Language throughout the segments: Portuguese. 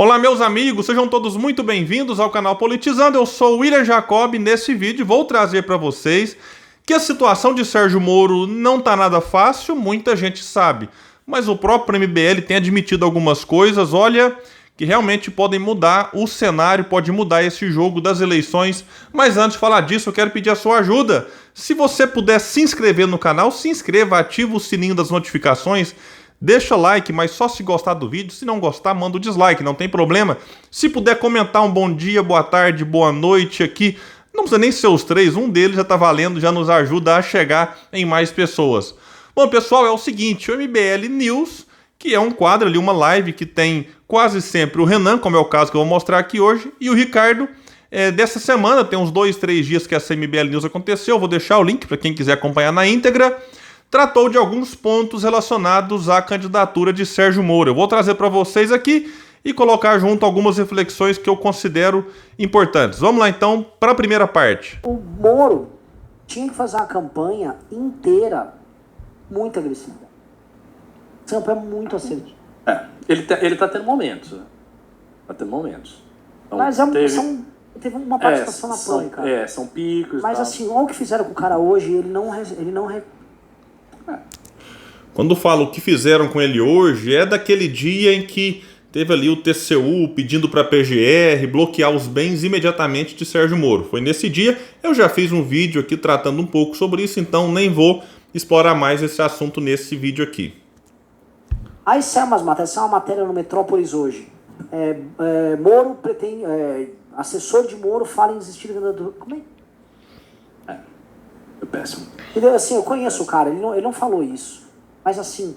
Olá, meus amigos, sejam todos muito bem-vindos ao canal Politizando. Eu sou o William Jacob e nesse vídeo vou trazer para vocês que a situação de Sérgio Moro não está nada fácil, muita gente sabe, mas o próprio MBL tem admitido algumas coisas, olha, que realmente podem mudar o cenário, pode mudar esse jogo das eleições. Mas antes de falar disso, eu quero pedir a sua ajuda. Se você puder se inscrever no canal, se inscreva, ativa o sininho das notificações. Deixa like, mas só se gostar do vídeo. Se não gostar, manda o dislike, não tem problema. Se puder comentar um bom dia, boa tarde, boa noite aqui, não precisa nem ser os três, um deles já tá valendo, já nos ajuda a chegar em mais pessoas. Bom, pessoal, é o seguinte, o MBL News, que é um quadro ali, uma live que tem quase sempre o Renan, como é o caso que eu vou mostrar aqui hoje, e o Ricardo, dessa semana, tem uns 2, 3 dias que essa MBL News aconteceu, vou deixar o link para quem quiser acompanhar na íntegra. Tratou de alguns pontos relacionados à candidatura de Sérgio Moro. Eu vou trazer para vocês aqui e colocar junto algumas reflexões que eu considero importantes. Vamos lá então para a primeira parte. O Moro tinha que fazer uma campanha inteira muito agressiva. Essa campanha é muito assertiva. Ele tá tendo momentos, né? Tá tendo momentos. Então, mas teve uma participação na play, cara. São picos. Mas assim, olha o que fizeram com o cara hoje, ele não. Quando falo o que fizeram com ele hoje, é daquele dia em que teve ali o TCU pedindo para a PGR bloquear os bens imediatamente de Sérgio Moro. Foi nesse dia, eu já fiz um vídeo aqui tratando um pouco sobre isso, então nem vou explorar mais esse assunto nesse vídeo aqui. Aí saiu umas matérias, saiu uma matéria no Metrópolis hoje. Moro pretende. Assessor de Moro fala em desistir da candidatura. Como é? É péssimo. Entendeu? Assim, eu conheço o cara, ele não falou isso. Mas assim,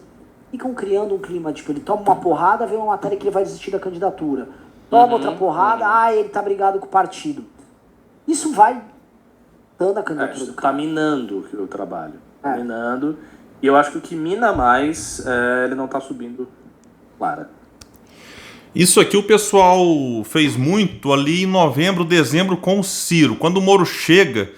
ficam criando um clima, tipo, ele toma uma porrada, vem uma matéria que ele vai desistir da candidatura. Toma outra porrada, ele tá brigado com o partido. Isso vai dando a candidatura do cara. Tá minando o trabalho. Tá minando. E eu acho que o que mina mais, ele não tá subindo Clara. Isso aqui o pessoal fez muito ali em novembro, dezembro com o Ciro. Quando o Moro chega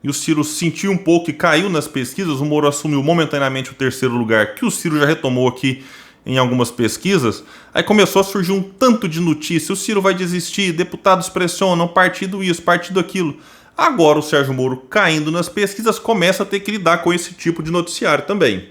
e o Ciro sentiu um pouco e caiu nas pesquisas, o Moro assumiu momentaneamente o terceiro lugar, que o Ciro já retomou aqui em algumas pesquisas, aí começou a surgir um tanto de notícia, o Ciro vai desistir, deputados pressionam, partido isso, partido aquilo. Agora o Sérgio Moro caindo nas pesquisas começa a ter que lidar com esse tipo de noticiário também.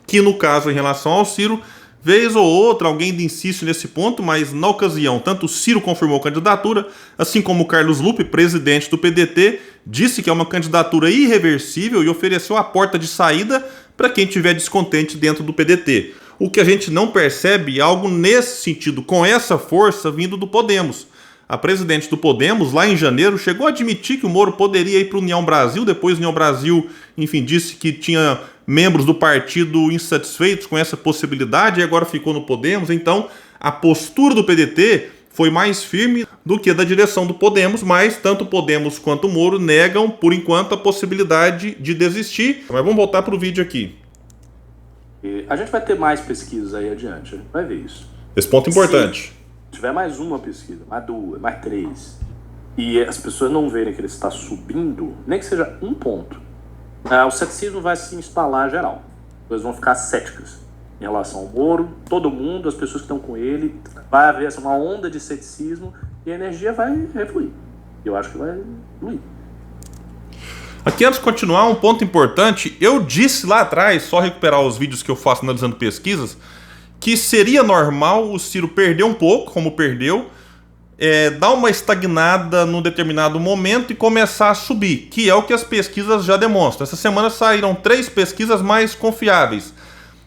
Que no caso em relação ao Ciro, vez ou outra alguém insiste nesse ponto, mas na ocasião tanto o Ciro confirmou a candidatura, assim como o Carlos Lupe, presidente do PDT, disse que é uma candidatura irreversível e ofereceu a porta de saída para quem estiver descontente dentro do PDT. O que a gente não percebe é algo nesse sentido, com essa força vindo do Podemos. A presidente do Podemos, lá em janeiro, chegou a admitir que o Moro poderia ir para o União Brasil, depois o União Brasil, enfim, disse que tinha membros do partido insatisfeitos com essa possibilidade e agora ficou no Podemos. Então, a postura do PDT foi mais firme do que da direção do Podemos, mas tanto o Podemos quanto o Moro negam, por enquanto, a possibilidade de desistir. Mas vamos voltar para o vídeo aqui. A gente vai ter mais pesquisas aí adiante, a gente vai ver isso. Esse ponto é importante. Se tiver mais uma pesquisa, mais duas, mais três, e as pessoas não verem que ele está subindo, nem que seja um ponto, o ceticismo vai se instalar geral. As pessoas vão ficar céticas em relação ao Moro, todo mundo, as pessoas que estão com ele, vai haver uma onda de ceticismo e a energia vai refluir. Eu acho que vai fluir. Aqui, antes de continuar, um ponto importante, eu disse lá atrás, só recuperar os vídeos que eu faço analisando pesquisas, que seria normal o Ciro perder um pouco, como perdeu, dar uma estagnada num determinado momento e começar a subir, que é o que as pesquisas já demonstram. Essa semana saíram 3 pesquisas mais confiáveis.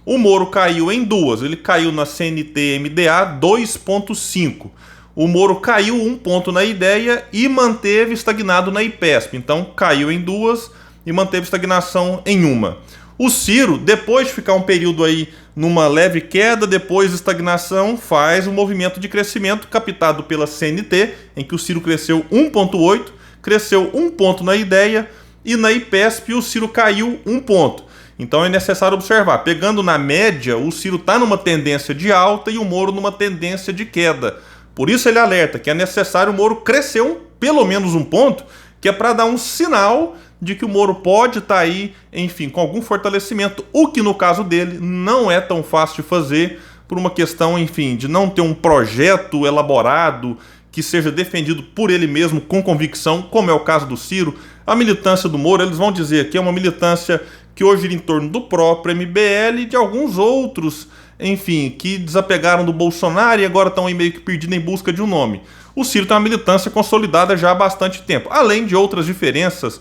O Moro caiu em 2, ele caiu na CNT-MDA 2,5. O Moro caiu 1 ponto na Ideia e manteve estagnado na IPESP. Então caiu em 2 e manteve estagnação em 1. O Ciro, depois de ficar um período aí numa leve queda, depois de estagnação, faz um movimento de crescimento captado pela CNT, em que o Ciro cresceu 1,8, cresceu 1 ponto na Ideia e na IPESP o Ciro caiu 1 ponto. Então é necessário observar, pegando na média, o Ciro está numa tendência de alta e o Moro numa tendência de queda. Por isso ele alerta que é necessário o Moro crescer pelo menos 1 ponto, que é para dar um sinal de que o Moro pode estar aí, enfim, com algum fortalecimento, o que no caso dele não é tão fácil de fazer, por uma questão, enfim, de não ter um projeto elaborado que seja defendido por ele mesmo com convicção, como é o caso do Ciro. A militância do Moro, eles vão dizer que é uma militância que hoje gira em torno do próprio MBL e de alguns outros, enfim, que desapegaram do Bolsonaro e agora estão aí meio que perdidos em busca de um nome. O Ciro tem uma militância consolidada já há bastante tempo, além de outras diferenças,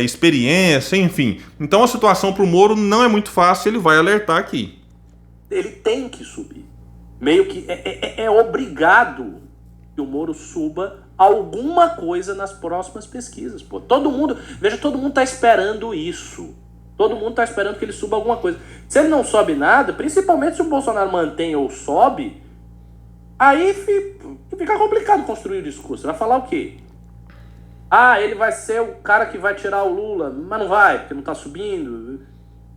experiência, enfim. Então a situação para o Moro não é muito fácil, ele vai alertar aqui. Ele tem que subir. Meio que é obrigado que o Moro suba alguma coisa nas próximas pesquisas. Pô. Todo mundo está esperando isso. Todo mundo está esperando que ele suba alguma coisa. Se ele não sobe nada, principalmente se o Bolsonaro mantém ou sobe, aí fica complicado construir o discurso. Vai falar o quê? Ah, ele vai ser o cara que vai tirar o Lula, mas não vai, porque não está subindo.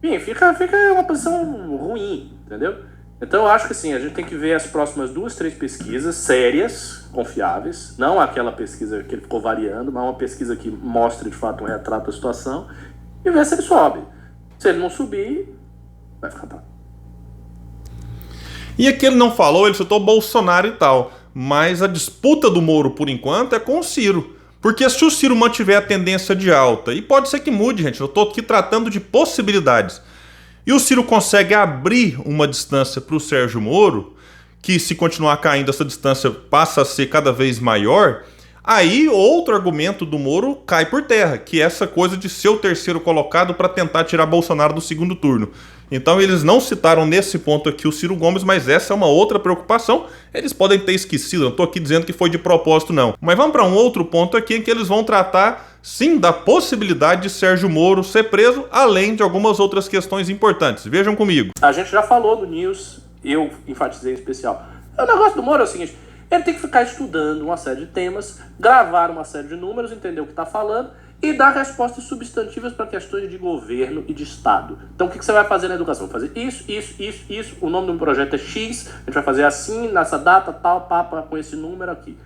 Enfim, fica uma posição ruim, entendeu? Então eu acho que assim, a gente tem que ver as próximas 2, 3 pesquisas sérias, confiáveis, não aquela pesquisa que ele ficou variando, mas uma pesquisa que mostre de fato um retrato da situação, e ver se ele sobe. Se ele não subir, vai ficar pra... E aqui ele não falou, ele citou Bolsonaro e tal, mas a disputa do Moro por enquanto é com o Ciro. Porque se o Ciro mantiver a tendência de alta, e pode ser que mude, gente, eu estou aqui tratando de possibilidades, e o Ciro consegue abrir uma distância para o Sérgio Moro, que se continuar caindo essa distância passa a ser cada vez maior, aí outro argumento do Moro cai por terra, que é essa coisa de ser o terceiro colocado para tentar tirar Bolsonaro do segundo turno. Então eles não citaram nesse ponto aqui o Ciro Gomes, mas essa é uma outra preocupação. Eles podem ter esquecido, não estou aqui dizendo que foi de propósito não. Mas vamos para um outro ponto aqui em que eles vão tratar, sim, da possibilidade de Sérgio Moro ser preso, além de algumas outras questões importantes. Vejam comigo. A gente já falou do News, eu enfatizei em especial. O negócio do Moro é o seguinte, ele tem que ficar estudando uma série de temas, gravar uma série de números, entender o que está falando e dar respostas substantivas para questões de governo e de Estado. Então o que você vai fazer na educação? Vai fazer isso, o nome do projeto é X, a gente vai fazer assim, nessa data, tal, papa, com esse número aqui.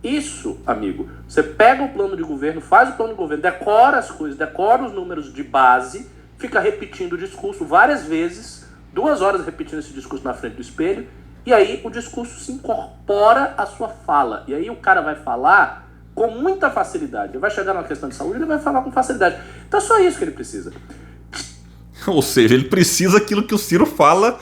Isso, amigo, você pega o plano de governo, faz o plano de governo, decora as coisas, decora os números de base, fica repetindo o discurso várias vezes, 2 horas repetindo esse discurso na frente do espelho, e aí o discurso se incorpora à sua fala. E aí o cara vai falar com muita facilidade. Ele vai chegar numa questão de saúde, ele vai falar com facilidade. Então é só isso que ele precisa. Ou seja, ele precisa aquilo que o Ciro fala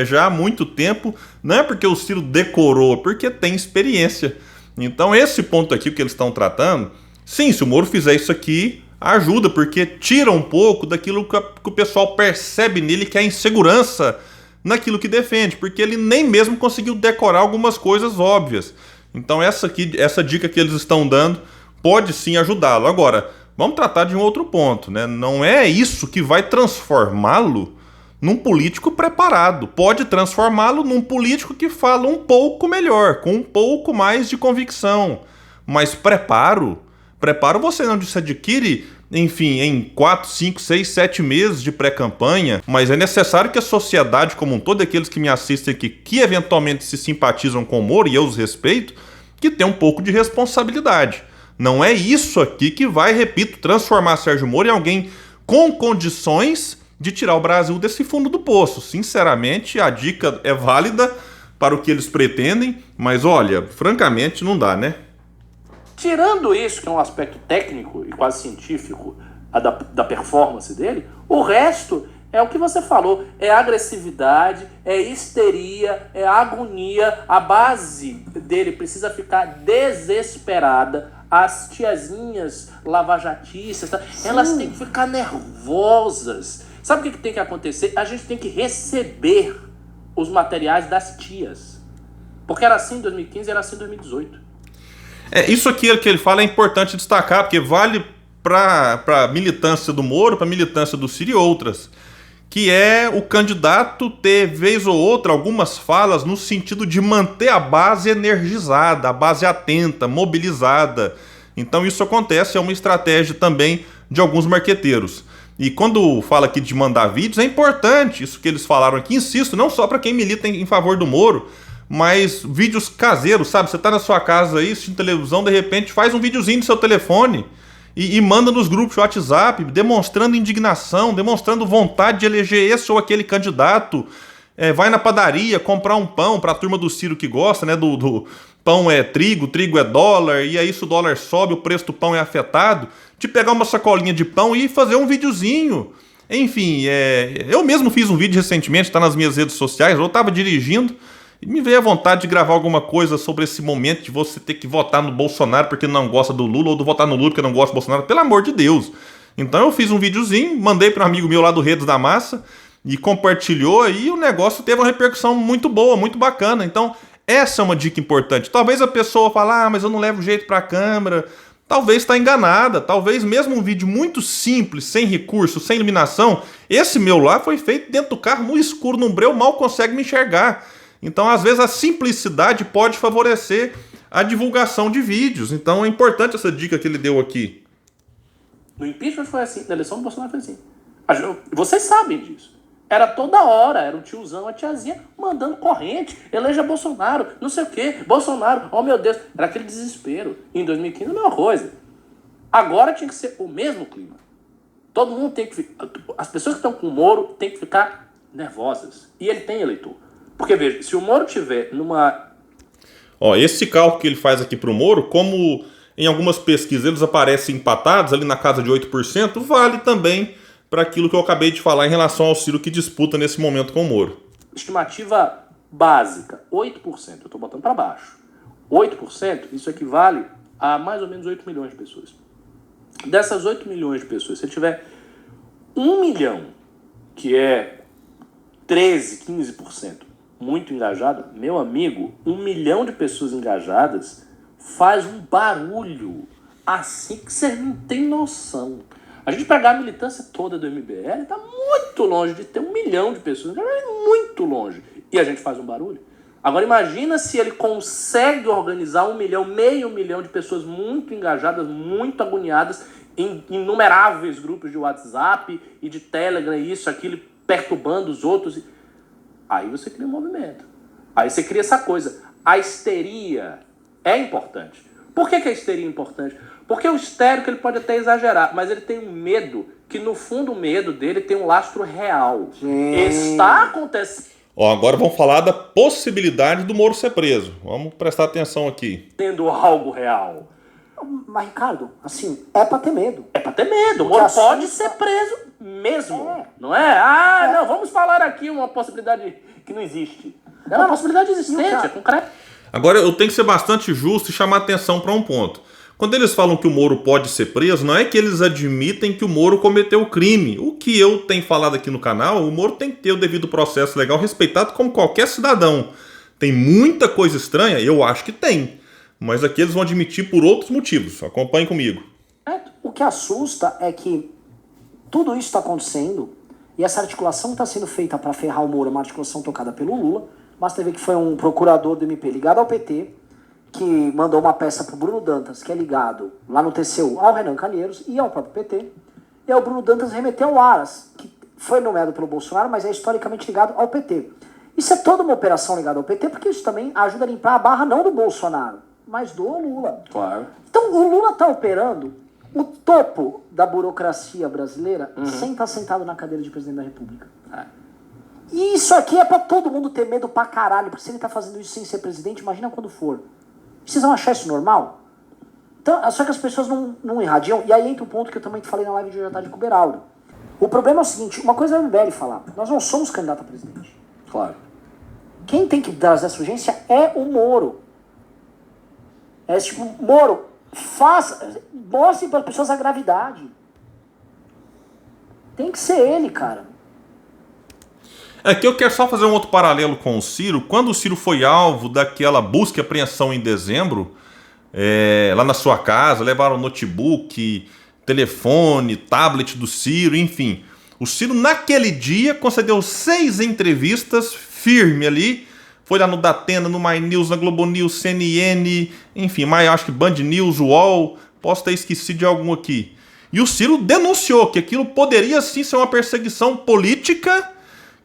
já há muito tempo. Não é porque o Ciro decorou, é porque tem experiência. Então esse ponto aqui que eles estão tratando, sim, se o Moro fizer isso aqui, ajuda, porque tira um pouco daquilo que o pessoal percebe nele, que é a insegurança naquilo que defende, porque ele nem mesmo conseguiu decorar algumas coisas óbvias. Então essa dica que eles estão dando pode sim ajudá-lo. Agora, vamos tratar de um outro ponto, né? Não é isso que vai transformá-lo num político preparado. Pode transformá-lo num político que fala um pouco melhor, com um pouco mais de convicção. Mas preparo você não se adquire, enfim, em 4, 5, 6, 7 meses de pré-campanha, mas é necessário que a sociedade como um todo, aqueles que me assistem aqui, que eventualmente se simpatizam com o Moro, e eu os respeito, que tenham um pouco de responsabilidade. Não é isso aqui que vai, repito, transformar Sérgio Moro em alguém com condições de tirar o Brasil desse fundo do poço. Sinceramente, a dica é válida para o que eles pretendem, mas olha, francamente não dá, né? Tirando isso, que é um aspecto técnico e quase científico da performance dele, o resto é o que você falou, é agressividade, é histeria, é agonia. A base dele precisa ficar desesperada. As tiazinhas lavajatistas, elas têm que ficar nervosas. Sabe o que tem que acontecer? A gente tem que receber os materiais das tias. Porque era assim em 2015 e era assim em 2018. Isso aqui que ele fala é importante destacar, porque vale para a militância do Moro, para a militância do Ciro e outras, que é o candidato ter, vez ou outra, algumas falas no sentido de manter a base energizada, a base atenta, mobilizada. Então isso acontece, é uma estratégia também de alguns marqueteiros. E quando fala aqui de mandar vídeos, é importante isso que eles falaram aqui, insisto, não só para quem milita em favor do Moro, mas vídeos caseiros, sabe? Você tá na sua casa aí, assistindo televisão, de repente faz um videozinho do seu telefone e manda nos grupos de WhatsApp, demonstrando indignação, demonstrando vontade de eleger esse ou aquele candidato. vai na padaria comprar um pão para a turma do Ciro que gosta, né? Do pão é trigo, trigo é dólar, e aí se o dólar sobe, o preço do pão é afetado, de pegar uma sacolinha de pão e fazer um videozinho. Enfim, eu mesmo fiz um vídeo recentemente, está nas minhas redes sociais, eu estava dirigindo e me veio a vontade de gravar alguma coisa sobre esse momento de você ter que votar no Bolsonaro porque não gosta do Lula, ou de votar no Lula porque não gosta do Bolsonaro, pelo amor de Deus. Então eu fiz um videozinho, mandei para um amigo meu lá do Redes da Massa, e compartilhou, e o negócio teve uma repercussão muito boa, muito bacana. Então, essa é uma dica importante. Talvez a pessoa fale, mas eu não levo jeito para a câmera. Talvez está enganada. Talvez mesmo um vídeo muito simples, sem recurso, sem iluminação, esse meu lá foi feito dentro do carro, no escuro, no breu, mal consegue me enxergar. Então, às vezes, a simplicidade pode favorecer a divulgação de vídeos. Então, é importante essa dica que ele deu aqui. No impeachment foi assim, na eleição do Bolsonaro foi assim. Vocês sabem disso. Era toda hora, era o tiozão, a tiazinha mandando corrente, eleja Bolsonaro, não sei o quê, Bolsonaro, oh meu Deus, era aquele desespero. Em 2015 a mesma coisa. Agora tinha que ser o mesmo clima. Todo mundo tem que ficar, as pessoas que estão com o Moro tem que ficar nervosas. E ele tem eleitor. Porque veja, se o Moro tiver numa... Esse cálculo que ele faz aqui pro Moro, como em algumas pesquisas eles aparecem empatados, ali na casa de 8%, vale também para aquilo que eu acabei de falar em relação ao Ciro que disputa nesse momento com o Moro. Estimativa básica, 8%, eu estou botando para baixo. 8%, isso equivale a mais ou menos 8 milhões de pessoas. Dessas 8 milhões de pessoas, se ele tiver 1 milhão, que é 13, 15%, muito engajado, meu amigo, 1 milhão de pessoas engajadas faz um barulho assim que você não tem noção. A gente pegar a militância toda do MBL, está muito longe de ter 1 milhão de pessoas, muito longe. E a gente faz um barulho. Agora imagina se ele consegue organizar 1 milhão, meio milhão de pessoas muito engajadas, muito agoniadas, em inumeráveis grupos de WhatsApp e de Telegram, isso, aquilo, perturbando os outros. Aí você cria um movimento. Aí você cria essa coisa. A histeria é importante. Por que a histeria é importante? Porque o histérico ele pode até exagerar, mas ele tem um medo, que no fundo o medo dele tem um lastro real. Está acontecendo. Agora vamos falar da possibilidade do Moro ser preso. Vamos prestar atenção aqui. Tendo algo real. Mas, Ricardo, assim, é pra ter medo. É pra ter medo. O Moro pode ser preso mesmo. Não é? Não, vamos falar aqui uma possibilidade que não existe. É uma possibilidade existente, é concreto. Agora, eu tenho que ser bastante justo e chamar atenção para um ponto. Quando eles falam que o Moro pode ser preso, não é que eles admitem que o Moro cometeu crime. O que eu tenho falado aqui no canal, o Moro tem que ter o devido processo legal respeitado como qualquer cidadão. Tem muita coisa estranha? Eu acho que tem. Mas aqui eles vão admitir por outros motivos. Acompanhe comigo. O que assusta é que tudo isso está acontecendo e essa articulação está sendo feita para ferrar o Moro, uma articulação tocada pelo Lula. Basta ver que foi um procurador do MP ligado ao PT que mandou uma peça para o Bruno Dantas, que é ligado lá no TCU ao Renan Calheiros e ao próprio PT. E aí o Bruno Dantas remeteu ao Aras, que foi nomeado pelo Bolsonaro, mas é historicamente ligado ao PT. Isso é toda uma operação ligada ao PT, porque isso também ajuda a limpar a barra não do Bolsonaro, mas do Lula. Claro. Então o Lula está operando o topo da burocracia brasileira sem estar sentado na cadeira de presidente da República. E isso aqui é pra todo mundo ter medo pra caralho, porque se ele tá fazendo isso sem ser presidente, imagina quando for. Vocês vão achar isso normal? Então, só que as pessoas não irradiam. E aí entra o ponto que eu também falei na live de hoje à tarde com o Beraldo. O problema é o seguinte, uma coisa é o MBL falar, nós não somos candidato a presidente. Claro. Quem tem que dar essa urgência é o Moro. É tipo, Moro, mostre para as pessoas a gravidade. Tem que ser ele, cara. Aqui eu quero só fazer um outro paralelo com o Ciro. Quando o Ciro foi alvo daquela busca e apreensão em dezembro, lá na sua casa, levaram notebook, telefone, tablet do Ciro, enfim. O Ciro naquele dia concedeu 6 entrevistas firme ali. Foi lá no Datena, no My News, na Globo News, CNN, enfim, mas acho que Band News, UOL, posso ter esquecido de algum aqui. E o Ciro denunciou que aquilo poderia sim ser uma perseguição política,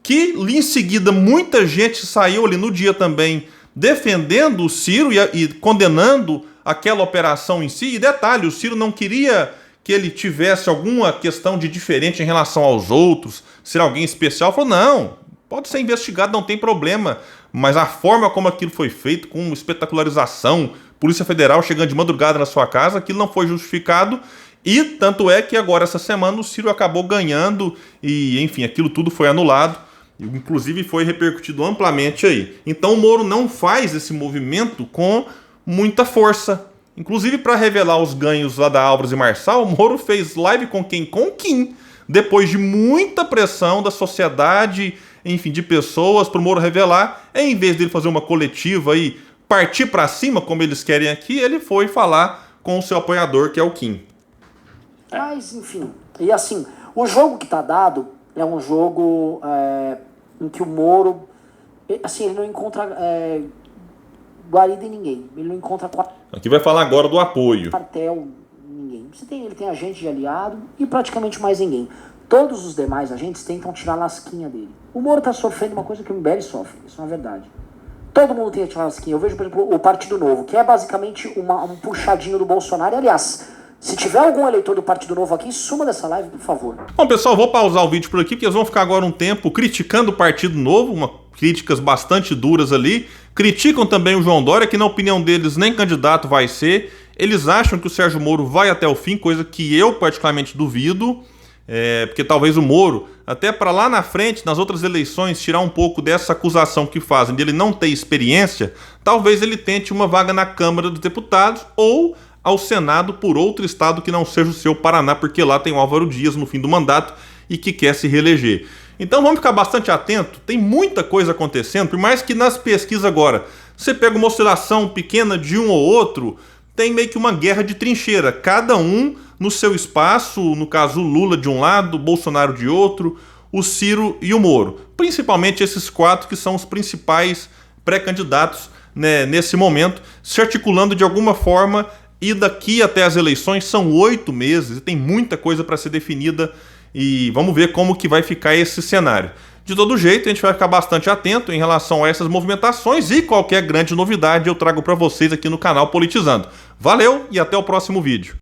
que em seguida muita gente saiu ali no dia também defendendo o Ciro e condenando aquela operação em si. E detalhe, o Ciro não queria que ele tivesse alguma questão de diferente em relação aos outros, ser alguém especial. Falou, não, Pode ser investigado, não tem problema, mas a forma como aquilo foi feito, com espetacularização, Polícia Federal chegando de madrugada na sua casa, aquilo não foi justificado. E tanto é que agora, essa semana, o Ciro acabou ganhando e, enfim, aquilo tudo foi anulado. Inclusive foi repercutido amplamente aí. Então o Moro não faz esse movimento com muita força. Inclusive, para revelar os ganhos lá da Álvares e Marçal, o Moro fez live com quem? Com o Kim. Depois de muita pressão da sociedade, enfim, de pessoas, para o Moro revelar, em vez dele fazer uma coletiva e partir para cima, como eles querem aqui, ele foi falar com o seu apoiador, que é o Kim. Mas, enfim, e assim, o jogo que tá dado é um jogo em que o Moro, assim, ele não encontra guarida em ninguém. Ele não encontra Aqui vai falar agora do apoio. Quartel, ninguém. Ele tem agente de aliado e praticamente mais ninguém. Todos os demais agentes tentam tirar a lasquinha dele. O Moro tá sofrendo uma coisa que o MBL sofre, isso é uma verdade. Todo mundo tem que tirar a lasquinha. Eu vejo, por exemplo, o Partido Novo, que é basicamente um puxadinho do Bolsonaro. Aliás, se tiver algum eleitor do Partido Novo aqui, suma dessa live, por favor. Bom, pessoal, vou pausar o vídeo por aqui, porque eles vão ficar agora um tempo criticando o Partido Novo, críticas bastante duras ali. Criticam também o João Dória, que na opinião deles nem candidato vai ser. Eles acham que o Sérgio Moro vai até o fim, coisa que eu particularmente duvido. Porque talvez o Moro, até para lá na frente, nas outras eleições, tirar um pouco dessa acusação que fazem dele não ter experiência, talvez ele tente uma vaga na Câmara dos Deputados ou ao Senado por outro estado que não seja o seu Paraná, porque lá tem o Álvaro Dias no fim do mandato e que quer se reeleger. Então vamos ficar bastante atento, tem muita coisa acontecendo, por mais que nas pesquisas agora você pega uma oscilação pequena de um ou outro, tem meio que uma guerra de trincheira, cada um no seu espaço, no caso o Lula de um lado, o Bolsonaro de outro, o Ciro e o Moro. Principalmente esses quatro que são os principais pré-candidatos, né, nesse momento, se articulando de alguma forma. E daqui até as eleições são 8 meses e tem muita coisa para ser definida e vamos ver como que vai ficar esse cenário. De todo jeito, a gente vai ficar bastante atento em relação a essas movimentações e qualquer grande novidade eu trago para vocês aqui no canal Politizando. Valeu e até o próximo vídeo.